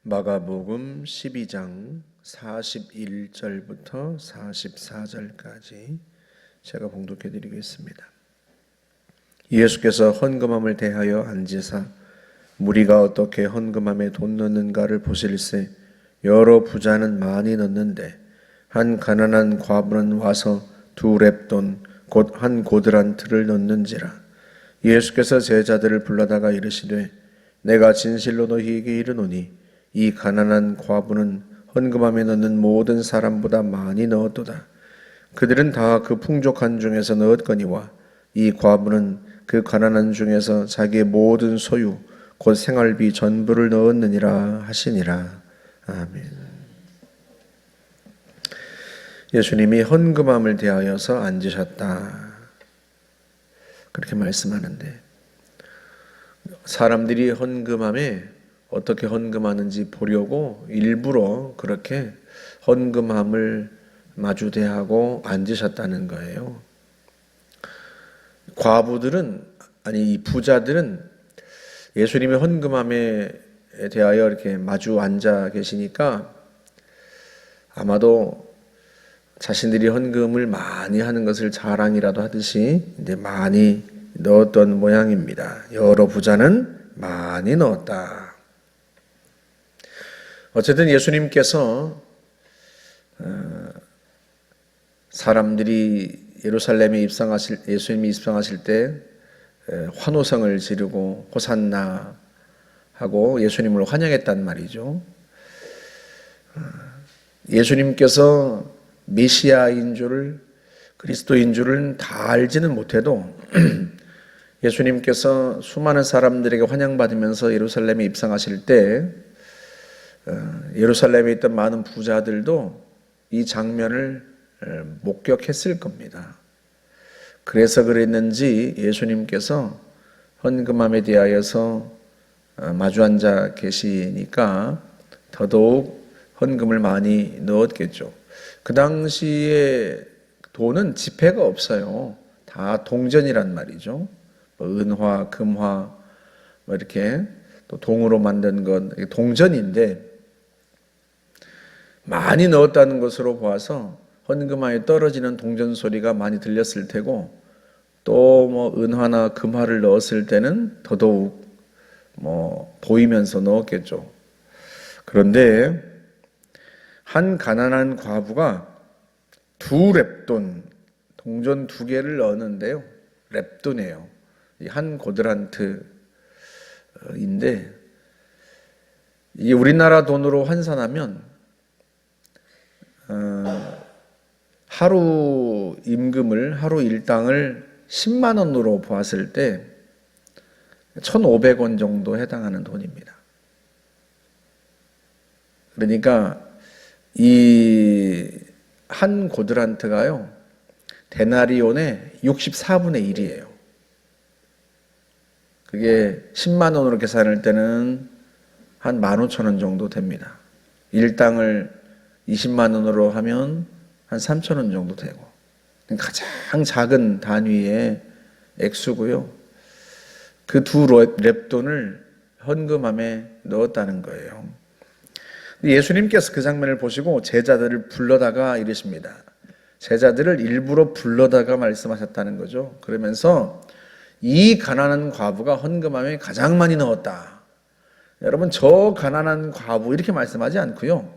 마가복음 12장 41절부터 44절까지 제가 봉독해 드리겠습니다. 예수께서 헌금함을 대하여 앉으사 무리가 어떻게 헌금함에 돈 넣는가를 보실세 여러 부자는 많이 넣는데 한 가난한 과부는 와서 2렙돈 곧 한 고드란트를 넣는지라. 예수께서 제자들을 불러다가 이르시되 내가 진실로 너희에게 이르노니 이 가난한 과부는 헌금함에 넣는 모든 사람보다 많이 넣었도다. 그들은 다 그 풍족한 중에서 넣었거니와 이 과부는 그 가난한 중에서 자기의 모든 소유 곧 생활비 전부를 넣었느니라 하시니라. 아멘. 예수님이 헌금함을 대하여서 앉으셨다, 그렇게 말씀하는데, 사람들이 헌금함에 어떻게 헌금하는지 보려고 일부러 그렇게 헌금함을 마주대하고 앉으셨다는 거예요. 이 부자들은 예수님의 헌금함에 대하여 이렇게 마주 앉아 계시니까 아마도 자신들이 헌금을 많이 하는 것을 자랑이라도 하듯이 이제 많이 넣었던 모양입니다. 여러 부자는 많이 넣었다. 어쨌든 예수님께서 사람들이 예루살렘에 예수님이 입성하실 때 환호성을 지르고 호산나 하고 예수님을 환영했단 말이죠. 예수님께서 메시아인 줄을, 그리스도인 줄은 다 알지는 못해도 예수님께서 수많은 사람들에게 환영받으면서 예루살렘에 입성하실 때 예루살렘에 있던 많은 부자들도 이 장면을 목격했을 겁니다. 그래서 그랬는지 예수님께서 헌금함에 대하여서 마주 앉아 계시니까 더더욱 헌금을 많이 넣었겠죠. 그 당시에 돈은 지폐가 없어요. 다 동전이란 말이죠. 은화, 금화, 이렇게 또 동으로 만든 건 동전인데, 많이 넣었다는 것으로 보아서 헌금함에 떨어지는 동전 소리가 많이 들렸을 테고, 또 은화나 금화를 넣었을 때는 더더욱 보이면서 넣었겠죠. 그런데 한 가난한 과부가 2렙돈, 동전 2개를 넣었는데요. 렙돈이에요. 한 고드란트인데, 이게 우리나라 돈으로 환산하면 하루 임금을, 하루 일당을 10만 원으로 보았을 때 1,500원 정도 해당하는 돈입니다. 그러니까 이 한 고드란트가요, 데나리온의 64분의 1이에요. 그게 10만 원으로 계산할 때는 한 15,000원 정도 됩니다. 일당을 20만 원으로 하면 한 3,000원 정도 되고, 가장 작은 단위의 액수고요. 그 2렙돈을 헌금함에 넣었다는 거예요. 예수님께서 그 장면을 보시고 제자들을 불러다가 이르십니다. 제자들을 일부러 불러다가 말씀하셨다는 거죠. 그러면서 이 가난한 과부가 헌금함에 가장 많이 넣었다. 여러분, 저 가난한 과부 이렇게 말씀하지 않고요,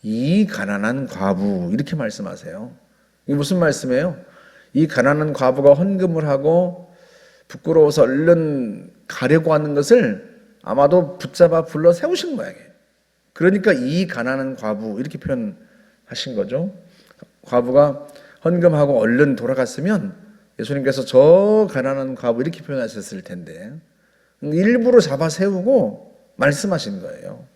이 가난한 과부 이렇게 말씀하세요. 이게 무슨 말씀이에요? 이 가난한 과부가 헌금을 하고 부끄러워서 얼른 가려고 하는 것을 아마도 붙잡아 불러 세우신 모양이에요. 그러니까 이 가난한 과부 이렇게 표현하신 거죠. 과부가 헌금하고 얼른 돌아갔으면 예수님께서 저 가난한 과부 이렇게 표현하셨을 텐데, 일부러 잡아 세우고 말씀하신 거예요.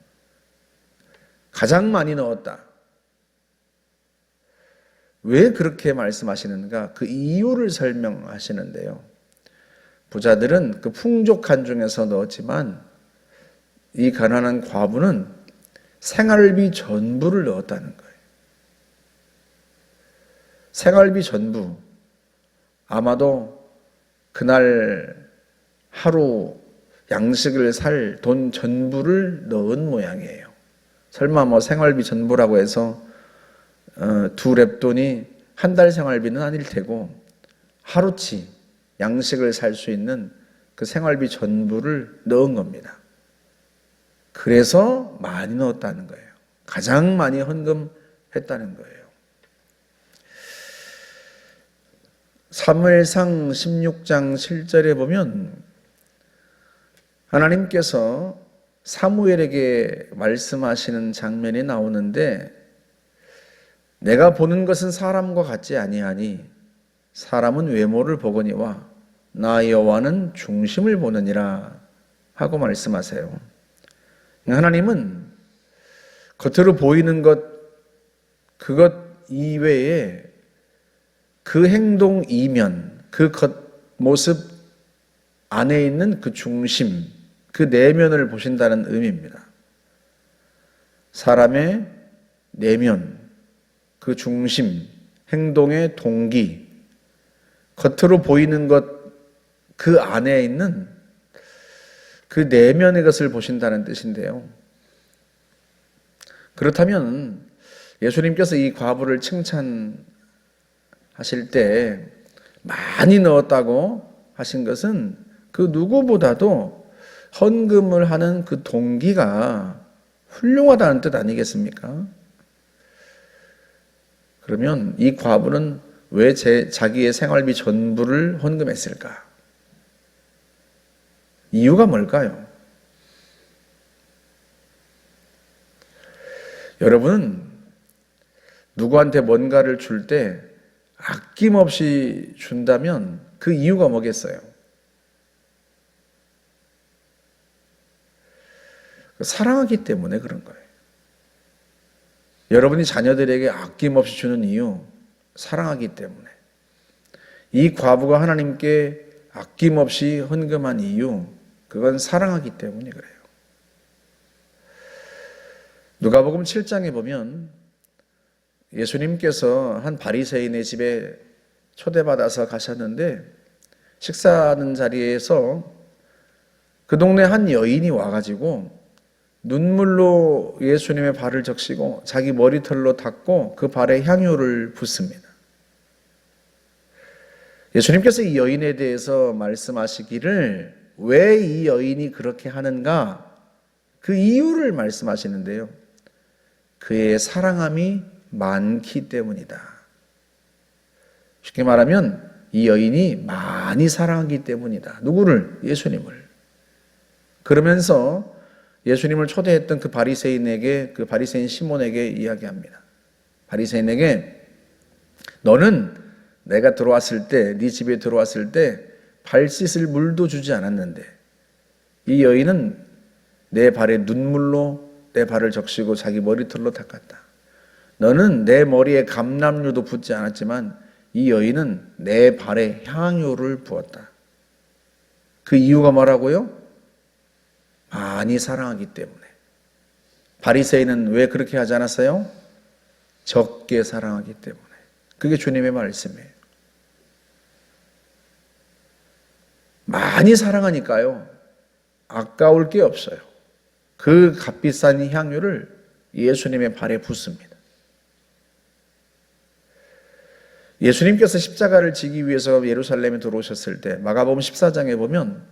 가장 많이 넣었다. 왜 그렇게 말씀하시는가? 그 이유를 설명하시는데요. 부자들은 그 풍족한 중에서 넣었지만 이 가난한 과부는 생활비 전부를 넣었다는 거예요. 생활비 전부. 아마도 그날 하루 양식을 살 돈 전부를 넣은 모양이에요. 설마 뭐 생활비 전부라고 해서 두 랩돈이 한 달 생활비는 아닐 테고 하루치 양식을 살 수 있는 그 생활비 전부를 넣은 겁니다. 그래서 많이 넣었다는 거예요. 가장 많이 헌금했다는 거예요. 사무엘상 16장 7절에 보면 하나님께서 사무엘에게 말씀하시는 장면이 나오는데 내가 보는 것은 사람과 같지 아니하니 사람은 외모를 보거니와 나 여호와는 중심을 보느니라 하고 말씀하세요. 하나님은 겉으로 보이는 것 그것 이외에 그 행동 이면 그 겉모습 안에 있는 그 중심 그 내면을 보신다는 의미입니다. 사람의 내면 그 중심 행동의 동기 겉으로 보이는 것 그 안에 있는 그 내면의 것을 보신다는 뜻인데요. 그렇다면 예수님께서 이 과부를 칭찬하실 때 많이 넣었다고 하신 것은 그 누구보다도 헌금을 하는 그 동기가 훌륭하다는 뜻 아니겠습니까? 그러면 이 과부는 왜 자기의 생활비 전부를 헌금했을까? 이유가 뭘까요? 여러분, 누구한테 뭔가를 줄 때 아낌없이 준다면 그 이유가 뭐겠어요? 사랑하기 때문에 그런 거예요. 여러분이 자녀들에게 아낌없이 주는 이유, 사랑하기 때문에. 이 과부가 하나님께 아낌없이 헌금한 이유, 그건 사랑하기 때문에 그래요. 누가복음 7장에 보면 예수님께서 한 바리새인의 집에 초대받아서 가셨는데 식사하는 자리에서 그 동네 한 여인이 와가지고 눈물로 예수님의 발을 적시고 자기 머리털로 닦고 그 발에 향유를 붓습니다. 예수님께서 이 여인에 대해서 말씀하시기를 왜 이 여인이 그렇게 하는가? 그 이유를 말씀하시는데요. 그의 사랑함이 많기 때문이다. 쉽게 말하면 이 여인이 많이 사랑하기 때문이다. 누구를? 예수님을. 그러면서 예수님을 초대했던 그 바리새인에게, 그 바리새인 시몬에게 이야기합니다. 바리새인에게 너는 내가 들어왔을 때, 네 집에 들어왔을 때 발 씻을 물도 주지 않았는데 이 여인은 내 발에 눈물로 내 발을 적시고 자기 머리털로 닦았다. 너는 내 머리에 감람류도 붓지 않았지만 이 여인은 내 발에 향유를 부었다. 그 이유가 뭐라고요? 많이 사랑하기 때문에. 바리새인은 왜 그렇게 하지 않았어요? 적게 사랑하기 때문에. 그게 주님의 말씀이에요. 많이 사랑하니까요. 아까울 게 없어요. 그 값비싼 향유를 예수님의 발에 붓습니다. 예수님께서 십자가를 지기 위해서 예루살렘에 들어오셨을 때 마가복음 14장에 보면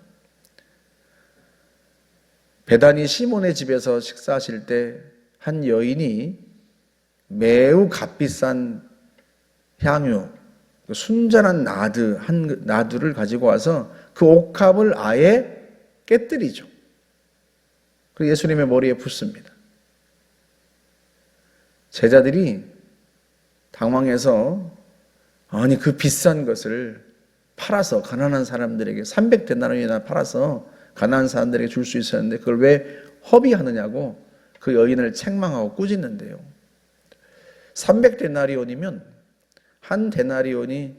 베다니 시몬의 집에서 식사하실 때 한 여인이 매우 값비싼 향유, 순전한 나두를 가지고 와서 그 옥합을 아예 깨뜨리죠. 그리고 예수님의 머리에 붓습니다. 제자들이 당황해서 아니 그 비싼 것을 팔아서 가난한 사람들에게 300데나리온이나 팔아서 가난한 사람들에게 줄 수 있었는데 그걸 왜 허비하느냐고 그 여인을 책망하고 꾸짖는데요. 300데나리온이면 한 데나리온이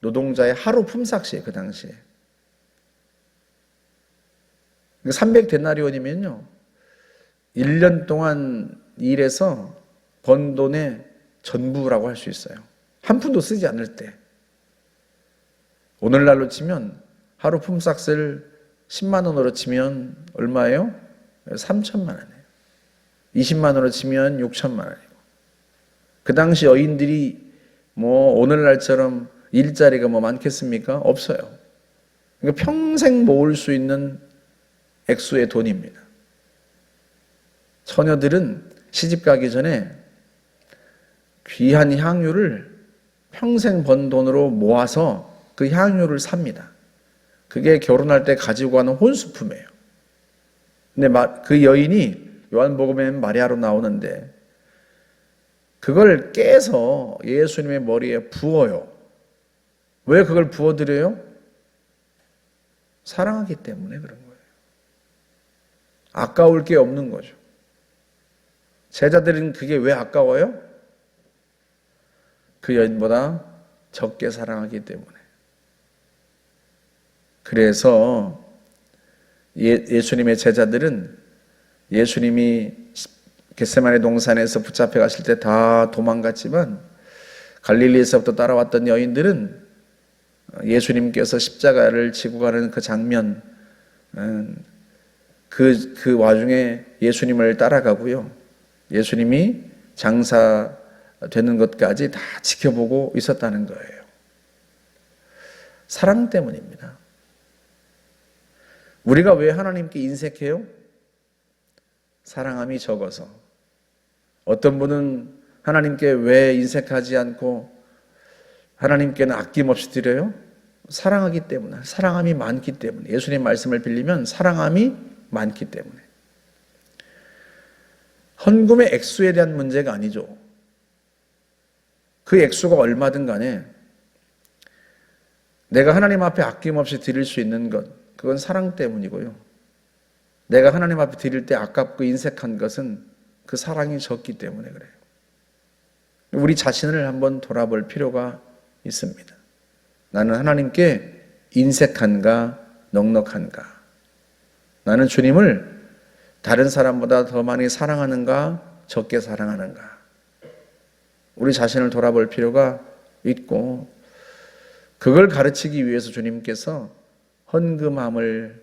노동자의 하루 품삯이에요. 그 당시에. 300데나리온이면요. 1년 동안 일해서 번 돈의 전부라고 할 수 있어요. 한 푼도 쓰지 않을 때. 오늘날로 치면 하루 품삯을 10만 원으로 치면 얼마예요? 3천만 원이에요. 20만 원으로 치면 6천만 원이고. 그 당시 여인들이 뭐 오늘날처럼 일자리가 뭐 많겠습니까? 없어요. 그러니까 평생 모을 수 있는 액수의 돈입니다. 처녀들은 시집 가기 전에 귀한 향유를 평생 번 돈으로 모아서 그 향유를 삽니다. 그게 결혼할 때 가지고 가는 혼수품이에요. 근데 그 여인이 요한복음에는 마리아로 나오는데 그걸 깨서 예수님의 머리에 부어요. 왜 그걸 부어드려요? 사랑하기 때문에 그런 거예요. 아까울 게 없는 거죠. 제자들은 그게 왜 아까워요? 그 여인보다 적게 사랑하기 때문에. 그래서 예수님의 제자들은 예수님이 겟세마네 동산에서 붙잡혀 가실 때 다 도망갔지만 갈릴리에서부터 따라왔던 여인들은 예수님께서 십자가를 지고 가는 그 장면, 그 와중에 예수님을 따라가고요. 예수님이 장사되는 것까지 다 지켜보고 있었다는 거예요. 사랑 때문입니다. 우리가 왜 하나님께 인색해요? 사랑함이 적어서. 어떤 분은 하나님께 왜 인색하지 않고 하나님께는 아낌없이 드려요? 사랑하기 때문에. 사랑함이 많기 때문에. 예수님 말씀을 빌리면 사랑함이 많기 때문에. 헌금의 액수에 대한 문제가 아니죠. 그 액수가 얼마든 간에 내가 하나님 앞에 아낌없이 드릴 수 있는 것, 그건 사랑 때문이고요. 내가 하나님 앞에 드릴 때 아깝고 인색한 것은 그 사랑이 적기 때문에 그래요. 우리 자신을 한번 돌아볼 필요가 있습니다. 나는 하나님께 인색한가, 넉넉한가? 나는 주님을 다른 사람보다 더 많이 사랑하는가, 적게 사랑하는가? 우리 자신을 돌아볼 필요가 있고, 그걸 가르치기 위해서 주님께서 헌금함을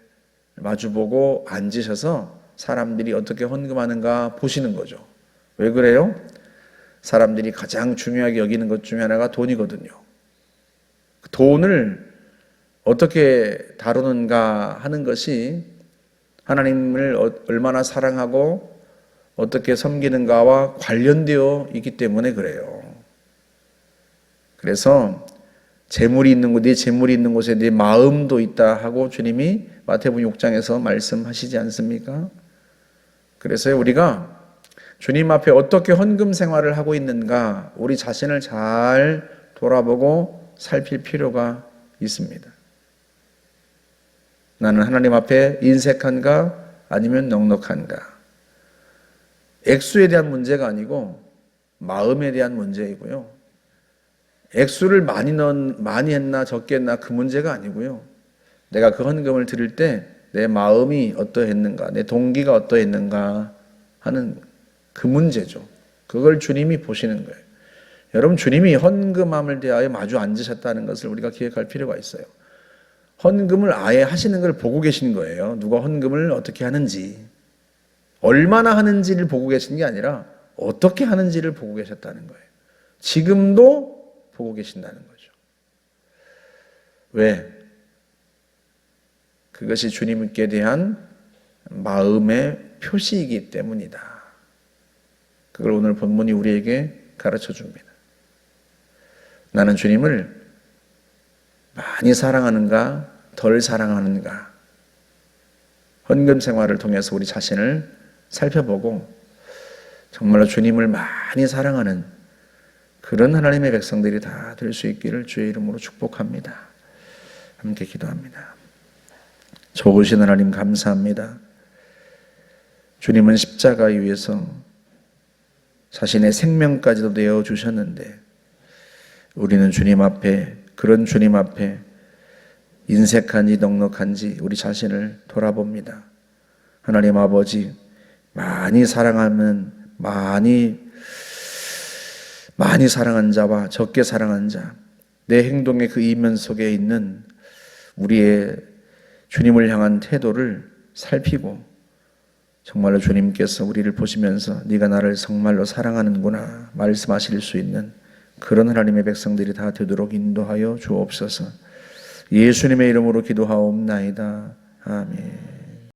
마주보고 앉으셔서 사람들이 어떻게 헌금하는가 보시는 거죠. 왜 그래요? 사람들이 가장 중요하게 여기는 것 중에 하나가 돈이거든요. 돈을 어떻게 다루는가 하는 것이 하나님을 얼마나 사랑하고 어떻게 섬기는가와 관련되어 있기 때문에 그래요. 그래서 재물이 있는 곳, 네 재물이 있는 곳에 네 마음도 있다 하고 주님이 마태복음 6장에서 말씀하시지 않습니까? 그래서 우리가 주님 앞에 어떻게 헌금 생활을 하고 있는가 우리 자신을 잘 돌아보고 살필 필요가 있습니다. 나는 하나님 앞에 인색한가 아니면 넉넉한가? 액수에 대한 문제가 아니고 마음에 대한 문제이고요. 액수를 많이 했나 적게 했나 그 문제가 아니고요. 내가 그 헌금을 드릴 때 내 마음이 어떠했는가, 내 동기가 어떠했는가 하는 그 문제죠. 그걸 주님이 보시는 거예요. 여러분, 주님이 헌금함을 대하여 마주 앉으셨다는 것을 우리가 기억할 필요가 있어요. 헌금을 아예 하시는 걸 보고 계신 거예요. 누가 헌금을 어떻게 하는지, 얼마나 하는지를 보고 계신 게 아니라 어떻게 하는지를 보고 계셨다는 거예요. 지금도 보고 계신다는 거죠. 왜? 그것이 주님께 대한 마음의 표시이기 때문이다. 그걸 오늘 본문이 우리에게 가르쳐 줍니다. 나는 주님을 많이 사랑하는가, 덜 사랑하는가? 헌금 생활을 통해서 우리 자신을 살펴보고 정말로 주님을 많이 사랑하는 그런 하나님의 백성들이 다 될 수 있기를 주의 이름으로 축복합니다. 함께 기도합니다. 좋으신 하나님 감사합니다. 주님은 십자가에 위해서 자신의 생명까지도 내어주셨는데 우리는 주님 앞에, 그런 주님 앞에 인색한지 넉넉한지 우리 자신을 돌아봅니다. 하나님 아버지, 많이 사랑하면 많이 사랑한 자와 적게 사랑한 자, 내 행동의 그 이면 속에 있는 우리의 주님을 향한 태도를 살피고 정말로 주님께서 우리를 보시면서 네가 나를 정말로 사랑하는구나 말씀하실 수 있는 그런 하나님의 백성들이 다 되도록 인도하여 주옵소서. 예수님의 이름으로 기도하옵나이다. 아멘.